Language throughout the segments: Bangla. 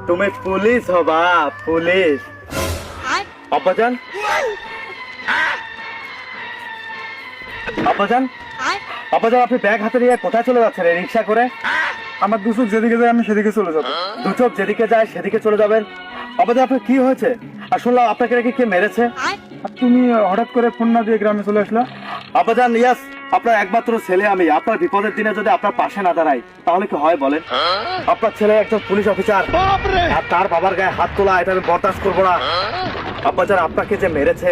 তুমি পুলিশ হবা, পুলিশ। আব্বাজান, আব্বাজান, আব্বাজান, আপনি ব্যাগ হাতে নিয়ে কোথায় চলে যাচ্ছেন রিক্সা করে? আমার দু চোখ যেদিকে যায় আমি সেদিকে চলে যাবো। দু চোখ যেদিকে যায় সেদিকে চলে যাবেন? আব্বাজান, আপনার কি হয়েছে? আর শুনলাম আপনাকে নাকি কে মেরেছে। আর তুমি হঠাৎ করে ফোন না দিয়ে গ্রামে চলে আসলা? আব্বাজান, ইয়াস, আপনার একমাত্র ছেলে আমি। আপনার বিপদের দিনে যদি আপনার পাশে না দাঁড়াই তাহলে কি হয় বলেন? আপনার ছেলে একজন পুলিশ অফিসার আর তার বাবার গায়ে হাত তোলা, এটা আমি বরদাস্ত করবো না। আব্বাজান, আপনাকে যে মেরেছে,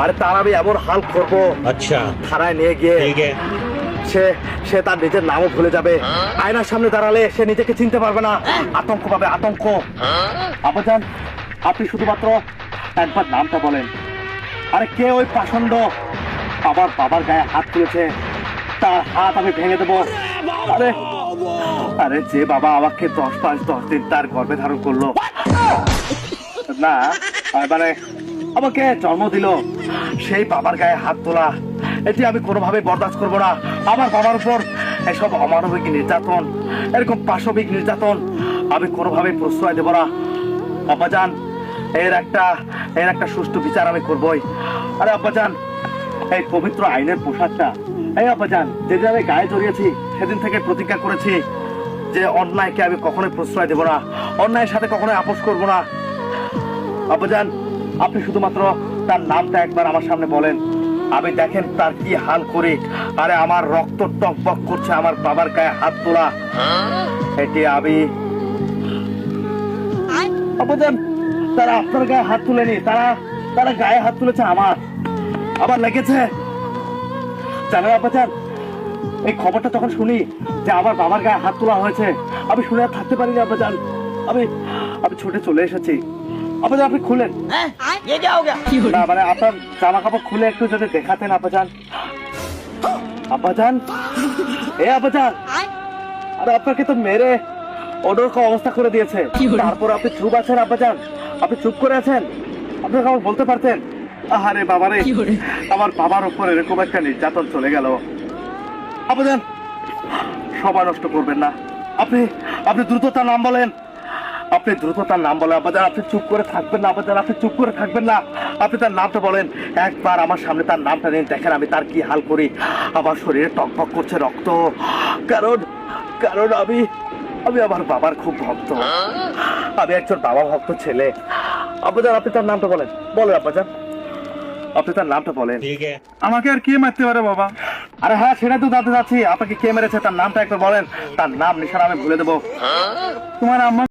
আরে তার আমি এমন হাল করবো, अच्छा থানায় নিয়ে গিয়ে ठीक है সে সে তার নিজের নামও ভুলে যাবে। আয়নার সামনে দাঁড়ালে সে নিজেকে চিনতে পারবে না, আতঙ্ক পাবে, আতঙ্ক। আব্বাজান, আপনি শুধুমাত্র একবার নামটা বলেন। আরে কে ওই পাষণ্ড আমার বাবার গায়ে হাত তুলেছে, তার হাত আমি ভেঙে দেবো। আরে আরে যে বাবা আমাকে 10 মাস 10 দিন তার গর্ভে ধারণ করলো, না মানে আমাকে জন্ম দিল, সেই বাবার গায়ে হাত তোলা, এটি আমি কোনোভাবে বরদাস্ত করবো না। আমার বাবার উপর এসব অমানবিক নির্যাতন, এরকম পাশবিক নির্যাতন আমি কোনোভাবে প্রশ্রয় দেব না। আব্বাজান, এর একটা সুষ্ঠু বিচার আমি করবই। আরে আব্বাজান, এই পবিত্র আইনের পোশাকটা, এই আব্বাজান, যেদিন আমি গায়ে জড়িয়েছি সেদিন থেকে প্রতিজ্ঞা করেছি যে অন্যায়কে আমি কখনোই প্রশ্রয় দেব না, অন্যায়ের সাথে কখনোই আপোষ করবো না। আব্বাজান, আপনি শুধুমাত্র তার নামটা একবার আমার সামনে বলেন, আমি দেখেন তার কি হাল করি। আরে আমার রক্ত টকবক করছে আমার বাবার গায়ে হাত তোলা, এটি আমি। আব্বাজান, তারা আপনার গায়ে হাত তুলেনি, তারা গায়ে হাত তুলেছে আমার, আবার লেগেছে। জানেন আব্বাজান, এই খবরটা যখন শুনি যে আমার বাবার গায়ে হাত তোলা হয়েছে, আমি শুনে আর থাকতে পারিনি আব্বাজান। আমি ছুটে চলে এসেছি। আব্বাজান, আপনি খুলেন। ये क्या हो गया? না মানে আপনার জামা কাপড় খুলে একটু যদি দেখাতেন আব্বাজান। আব্বাজান, এ আব্বাজান, আরে আপনাকে তো মেরে অনর্ক অবস্থা করে দিয়েছে, তারপর আপনি চুপ আছেন আব্বাজান, আপনি চুপ করে আছেন। আপনাকে আমার বলতে পারতেন। আহারে বাবারে, আমার বাবার উপর এরকম একটা নির্যাতন চলে গেল। আব্বাজান, সময় নষ্ট করবেন না, আপনি দ্রুত তার নাম বলেন, আপনি দ্রুত তার নাম বলেন। আব্বাজান, আপনি চুপ করে থাকবেন না আব্বাজান, আপনি চুপ করে থাকবেন না, আপনি তার নামটা বলেন। একবার আমার সামনে তার নামটা নিন, দেখেন আমি তার কি হাল করি। আমার শরীরে টকবক করছে রক্ত, কারণ কারণ আমি আমার বাবার খুব ভক্ত, আমি একজন বাবা ভক্ত ছেলে। আব্বাজান, আপনি তার নামটা বলেন, বলেন আব্বাজান, আপনি তার নামটা বলেন। ठीक है আমাকে আর কে মারতে পারে বাবা? আরে হ্যাঁ, সেটা তো জানতে চাচ্ছি, আপনাকে কে মেরেছে তার নামটা একবার বলেন, তার নাম নিশানা আমি ভুলে দেবো। তোমার আম্মা